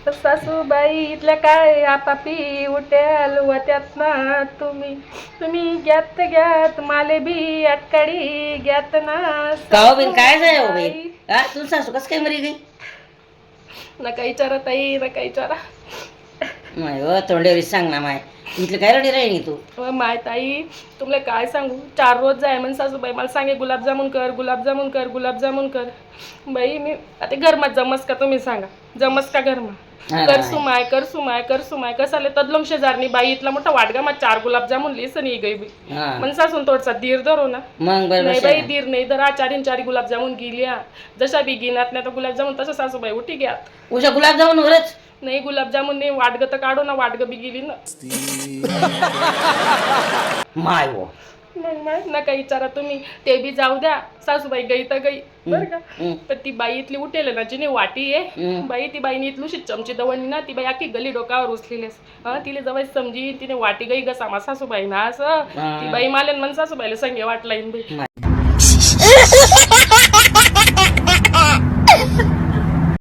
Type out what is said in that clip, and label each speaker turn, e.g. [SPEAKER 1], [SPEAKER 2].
[SPEAKER 1] सासूबाई इथल्या काय आपापी उट्याल वत्यात ना तुम्ही तुम्ही घ्यात माले बी अटकाडी घ्यात ना
[SPEAKER 2] का हो बिन काय जाय हो बाई
[SPEAKER 1] सासूबाई.
[SPEAKER 2] हा तुझं सासू कसं काय मरी गई
[SPEAKER 1] नका विचारा ताई नका विचारा.
[SPEAKER 2] माय व तोंडेवरी सांग ना माय इथलं काय रडी राहिली तू
[SPEAKER 1] माय ताई तुमले काय सांगू 4 रोज जाय म्हण सासूबाई मला सांगे गुलाबजामुन कर गुलाबजामुन कर गुलाबजामुन कर. बाई मी आता घरमात जमस का तुम्ही सांगा जमस का घरमा करसू माय कसाले तदलम शेजारनी बाई इथला मोठा वाटगा मा 4 गुलाबजामुन लिसन ही गई बाई मन सासून थोडसा धीर धरो ना
[SPEAKER 2] मग बरं
[SPEAKER 1] नाही बाई धीर नाही धर 4 गुलाबजामुन गिल्या जशा बी गिनात नाही तर गुलाबजामुन तसं सासूबाई उठी घ्या
[SPEAKER 2] उद्या गुलाबजामुन वरच
[SPEAKER 1] नाही गुलाबजामुन नाही वाटग तर काढो ना वाटग बी गेली ना
[SPEAKER 2] माय वो
[SPEAKER 1] मग माय नका विचारा तुम्ही ते बी जाऊ द्या सासूबाई गई तर गई बरं का तर ती बाई इथली उठेल ना जिने वाटी आहे बाई ती बाईने इथलूशी चमची दवणी ना ती बाई आखी गली डोकावर उचलेलीस तिला जवळ समजी तिने वाटी गई ग सामा सासूबाई ना असं ती बाई मालेन मन सासूबाईला संगे वाटला बाई